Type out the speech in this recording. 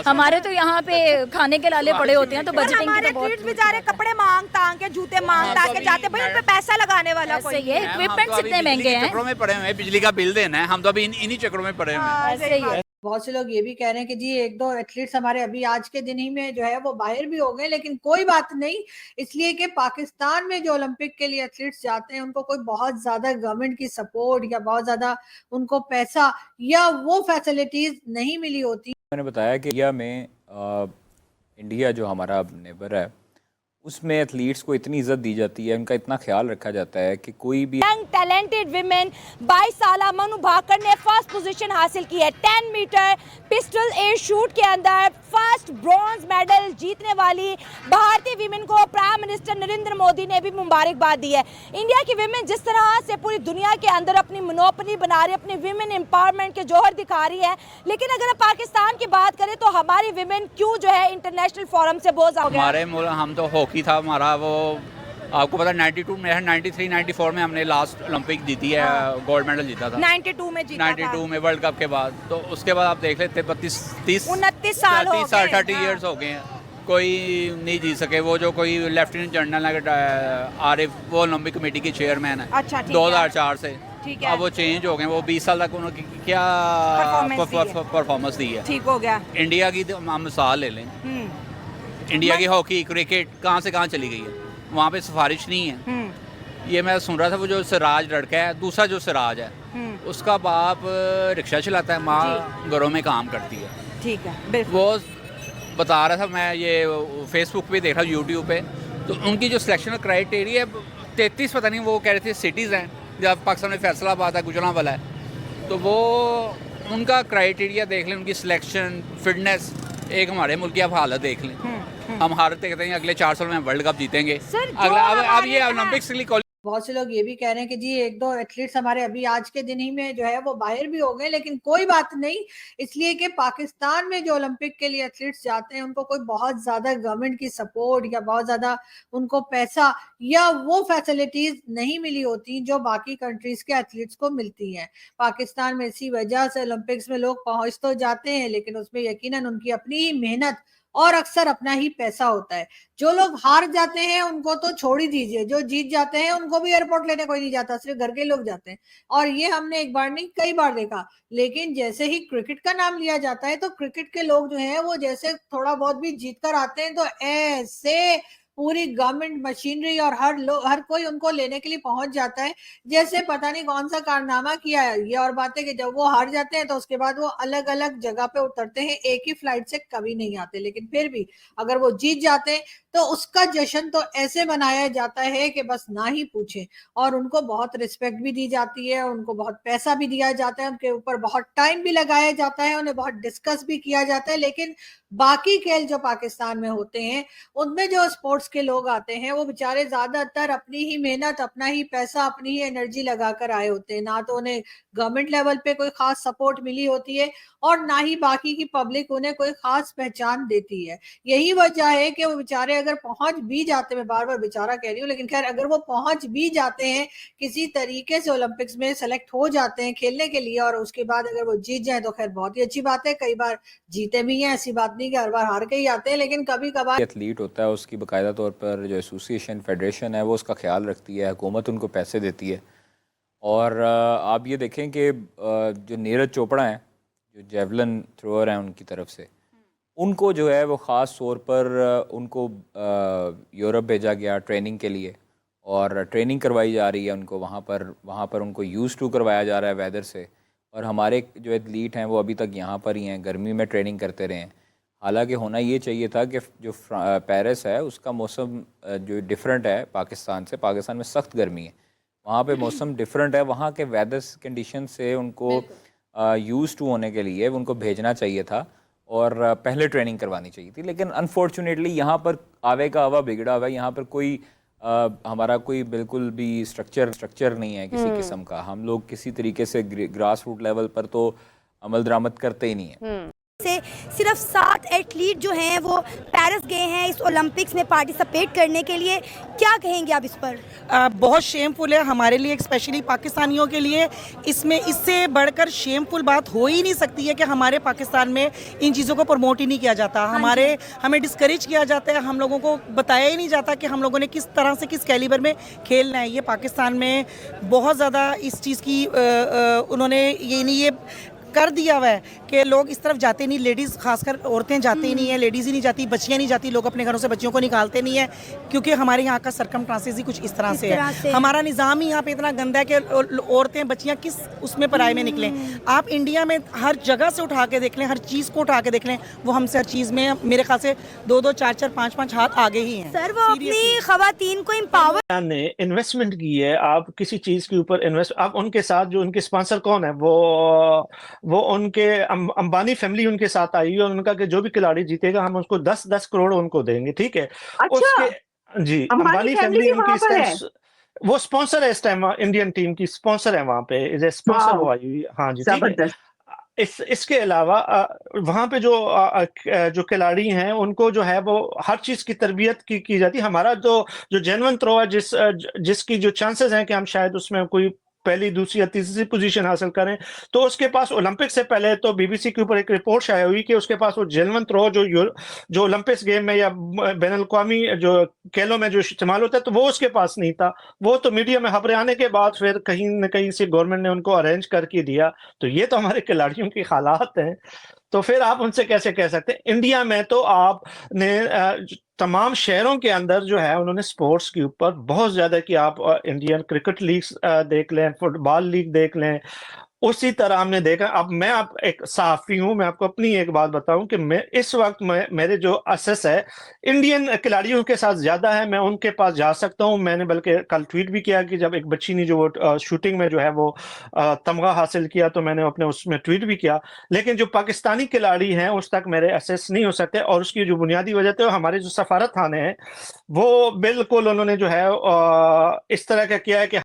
हमारे तो यहाँ पे खाने के लाले पड़े होते हैं, तो बजटिंग की तो बहुत बेचारे कपड़े मांग तांग के, जूते मांग तांग के जाते, भाई उन पे पैसा लगाने वाला कोई सही है। इक्विपमेंट्स इतने महंगे हैं, चक्रों में पड़े हुए हैं, बिजली का बिल देना है, हम तो अभी इन्हीं चक्रों में पड़े हुए हैं। ऐसे ही है। बहुत से लोग ये भी कह रहे हैं कि जी एक दो एथलीट्स हमारे अभी आज के दिन ही में जो है वो बाहर भी हो गए, लेकिन कोई बात नहीं, इसलिए कि पाकिस्तान में जो ओलंपिक के लिए एथलीट्स जाते हैं उनको कोई बहुत ज्यादा गवर्नमेंट की सपोर्ट या बहुत ज्यादा उनको पैसा या वो फैसिलिटीज नहीं मिली होती। मैंने बताया कि इंडिया जो हमारा नेबर है उसमें एथलीट्स को इतनी इज्जत दी जाती है, उनका इतना ख्याल रखा जाता है कि कोई भी यंग टैलेंटेड विमेन 22 साल मनु भाकर ने फर्स्ट पोजीशन हासिल की है। 10 मीटर पिस्टल एयर शूट के अंदर फर्स्ट ब्रॉन्ज मेडल जीतने वाली भारतीय विमेन को प्राइम मिनिस्टर नरेंद्र मोदी ने भी मुबारकबाद दी है। इंडिया की विमेन जिस तरह से पूरी दुनिया के अंदर अपनी मोनोपोली बना रही है, अपनी विमेन एम्पावरमेंट के जौहर दिखा रही है, लेकिन अगर पाकिस्तान की बात करें तो हमारी विमेन क्यों जो है इंटरनेशनल फोरम से बोझ हो गया। हमारे हम तो हॉकी था हमारा, वो आपको पता 92 में 93 94 में हमने लास्ट ओलंपिक जीती है, गोल्ड मेडल जीता था 92 में जीता 92 में वर्ल्ड कप के बाद। तो उसके बाद आप देख लेते 29 साल हो गए, 30 इयर्स हो गए हैं, कोई नहीं जीत सके। वो जो कोई लेफ्टिनेंट जनरल आरिफ, वो ओलंपिक कमेटी के चेयरमैन है। अच्छा, 2004 से। ठीक है। अब वो चेंज हो गए, वो 20 साल तक उन्होंने क्या परफॉर्मेंस दी है। ठीक हो गया। इंडिया की हम मिसाल ले लें, इंडिया की हॉकी क्रिकेट कहाँ से कहाँ चली गई है, वहाँ पे सिफारिश नहीं है। ये मैं सुन रहा था, वो जो सिराज लड़का है, दूसरा जो सिराज है उसका बाप रिक्शा चलाता है, माँ घरों में काम करती है। ठीक है, बिल्कुल। वो बता रहा था, मैं ये फेसबुक पे देख रहा हूँ, यूट्यूब पे, तो उनकी जो सिलेक्शन क्राइटेरिया 33 पता नहीं, वो कह रहे थे सिटीज़ हैं, जब पाकिस्तान में फैसलाबाद है, गुजरांवाला है, तो वो उनका क्राइटेरिया देख लें, उनकी सिलेक्शन फिटनेस, एक हमारे मुल्क की आप हालत देख लें। हम हारते कहते हैं अगले 4 साल में वर्ल्ड कप जीतेंगे, अगला अब ये ओलंपिक्स के लिए। बहुत से लोग ये भी कह रहे हैं कि जी एक दो एथलीट्स हमारे अभी आज के दिन ही में जो है वो बाहर भी हो गए, लेकिन कोई बात नहीं, इसलिए कि पाकिस्तान में जो ओलंपिक के लिए एथलीट्स जाते हैं उनको कोई बहुत ज्यादा गवर्नमेंट की सपोर्ट या बहुत ज्यादा उनको पैसा या वो फैसिलिटीज नहीं मिली होती जो बाकी कंट्रीज के एथलीट्स को मिलती हैं। पाकिस्तान में इसी वजह से ओलंपिक्स में लोग पहुंच तो जाते हैं, लेकिन उसमें यकीनन उनकी अपनी ही मेहनत और अक्सर अपना ही पैसा होता है। जो लोग हार जाते हैं उनको तो छोड़ ही दीजिए, जो जीत जाते हैं उनको भी एयरपोर्ट लेने कोई नहीं जाता, सिर्फ घर के लोग जाते हैं। और ये हमने एक बार नहीं कई बार देखा। लेकिन जैसे ही क्रिकेट का नाम लिया जाता है तो क्रिकेट के लोग जो हैं वो जैसे थोड़ा बहुत भी जीत कर आते हैं तो ऐसे पूरी गवर्नमेंट मशीनरी और हर कोई उनको लेने के लिए पहुंच जाता है, जैसे पता नहीं कौन सा कारनामा किया है। ये और बात है कि जब वो हार जाते हैं तो उसके बाद वो अलग अलग जगह पे उतरते हैं, एक ही फ्लाइट से कभी नहीं आते, लेकिन फिर भी अगर वो जीत जाते हैं तो उसका जश्न तो ऐसे मनाया जाता है कि बस ना ही पूछें। और उनको बहुत रिस्पेक्ट भी दी जाती है, उनको बहुत पैसा भी दिया जाता है, उनके ऊपर बहुत टाइम भी लगाया जाता है, उन्हें बहुत डिस्कस भी किया जाता है। लेकिन बाकी खेल जो पाकिस्तान में होते हैं उनमें जो स्पोर्ट्स के लोग आते हैं वो बेचारे ज्यादातर अपनी ही मेहनत, अपना ही पैसा, अपनी ही एनर्जी लगाकर आए होते हैं। ना तो उन्हें गवर्नमेंट लेवल पे कोई खास सपोर्ट मिली होती है और ना ही बाकी की पब्लिक उन्हें कोई खास पहचान देती है। यही वजह है कि वो बेचारे अगर पहुंच भी जाते, मैं बार बार बेचारा कह रही हूँ, लेकिन खैर अगर वो पहुंच भी जाते हैं किसी तरीके से, ओलंपिक्स में सेलेक्ट हो जाते हैं खेलने के लिए और उसके बाद अगर वो जीत जाए तो खैर बहुत ही अच्छी बात है। कई बार जीते भी हैं, ऐसी बात नहीं कि हर बार हार के ही आते हैं, लेकिन कभी कभार एथलीट होता है उसकी बाकायदा तौर पर जो एसोसिएशन फेडरेशन है वो उसका ख्याल रखती है, हुकूमत उनको पैसे देती है। और आप ये देखें कि जो नीरज चोपड़ा हैं, जो जेवलिन थ्रोअर हैं, उनकी तरफ से उनको जो है वो ख़ास तौर पर उनको यूरोप भेजा गया ट्रेनिंग के लिए और ट्रेनिंग करवाई जा रही है उनको वहाँ पर उनको यूज़ टू करवाया जा रहा है वेदर से। और हमारे जो एथलीट हैं वो अभी तक यहाँ पर ही हैं, गर्मी में ट्रेनिंग करते रहे हैं। हालांकि होना ये चाहिए था कि जो पेरिस है उसका मौसम जो डिफरेंट है पाकिस्तान से, पाकिस्तान में सख्त गर्मी है, वहाँ पे मौसम डिफरेंट है, वहाँ के वेदर कंडीशन से उनको यूज़ टू होने के लिए उनको भेजना चाहिए था और पहले ट्रेनिंग करवानी चाहिए थी। लेकिन अनफॉर्चुनेटली यहाँ पर आवे का हवा बिगड़ा हुआ है, यहाँ पर कोई हमारा कोई बिल्कुल भी स्ट्रक्चर नहीं है किसी किस्म का। हम लोग किसी तरीके से ग्रास रूट लेवल पर तो अमल दरामद करते ही नहीं है। से सिर्फ 7 एथलीट जो हैं वो पेरिस गए हैं इस ओलंपिक्स में पार्टिसिपेट करने के लिए। क्या कहेंगे आप इस पर? बहुत शेमफुल है हमारे लिए, स्पेशली पाकिस्तानियों के लिए। इसमें इससे बढ़कर शेमफुल बात हो ही नहीं सकती है कि हमारे पाकिस्तान में इन चीज़ों को प्रमोट ही नहीं किया जाता। हमें डिस्करेज किया जाता है, हम लोगों को बताया ही नहीं जाता कि हम लोगों ने किस तरह से किस कैलिबर में खेलना है। ये पाकिस्तान में बहुत ज़्यादा इस चीज़ की उन्होंने ये कर दिया हुआ है कि लोग इस तरफ जाते नहीं, लेडीज़ खासकर औरतें जाती ही नहीं है, लेडीज़ ही नहीं जाती, बच्चियाँ नहीं जाती, लोग अपने घरों से बच्चियों को निकालते नहीं है, क्योंकि हमारे यहाँ का सरकमस्टांसेस ही कुछ इस तरह से है। हमारा निज़ाम ही यहाँ पे इतना गंदा है कि औरतें बच्चियाँ किस उसमें पराये में निकलें। आप इंडिया में हर जगह से उठा के देख लें, हर चीज़ को उठा के देख लें, वो हमसे हर चीज़ में मेरे ख्याल से 2-2, 4-4, 5-5 हाथ आगे ही हैं। सर वो अपनी खवातीन को एम्पावर ने इन्वेस्टमेंट की है, आप किसी चीज के ऊपर इन्वेस्ट, आप उनके साथ जो उनके स्पॉन्सर कौन है, वो उनके अंबानी फैमिली उनके साथ आई है और उनका कि जो भी खिलाड़ी जीतेगा हम उसको 10-10 करोड़ उनको देंगे, ठीक है। अच्छा, उसके जी अंबानी फैमिली उनकी इस टाइम वो स्पॉन्सर है, इस टाइम इंडियन टीम की स्पॉन्सर है, वहां पे इज ए स्पॉन्सर वो आई हुई। हाँ जी, ठीक है। इसके अलावा वहाँ पे जो खिलाड़ी हैं उनको जो है वो हर चीज़ की तरबियत की जाती है। हमारा जो जेन्युइन थ्रो है जिसकी जो चांसेस हैं कि हम शायद उसमें कोई पहली, दूसरी या तीसरी पोजीशन हासिल करें, तो उसके पास ओलंपिक से पहले तो बीबीसी के ऊपर एक रिपोर्ट शाया हुई कि उसके पास वो जेन्युइन थ्रो जो ओलंपिक्स गेम में या बैन अल-अक़वामी जो खेलों में जो इस्तेमाल होता है, तो वो उसके पास नहीं था। वो तो मीडिया में खबरें आने के बाद फिर कहीं न कहीं से गवर्नमेंट ने उनको अरेंज करके दिया। तो ये तो हमारे खिलाड़ियों की हालात हैं, तो फिर आप उनसे कैसे कह सकते हैं। इंडिया में तो आपने तमाम शहरों के अंदर जो है उन्होंने स्पोर्ट्स के ऊपर बहुत ज्यादा कि आप इंडियन क्रिकेट लीग देख लें, फुटबॉल लीग देख लें, उसी तरह हमने देखा। अब मैं आप एक सहाफ़ी हूँ, मैं आपको अपनी एक बात बताऊं कि मैं इस वक्त मेरे जो असेस है इंडियन खिलाड़ियों के साथ ज़्यादा है, मैं उनके पास जा सकता हूँ। मैंने बल्कि कल ट्वीट भी किया कि जब एक बच्ची ने जो वो शूटिंग में जो है वो तमगा हासिल किया, तो मैंने अपने उसमें ट्वीट भी किया। लेकिन जो पाकिस्तानी खिलाड़ी हैं उस तक मेरे असेस नहीं हो सकते, और उसकी जो बुनियादी वजह तो हमारे जो सफारत खाने हैं वो बिल्कुल उन्होंने जो है इस तरह का किया है कि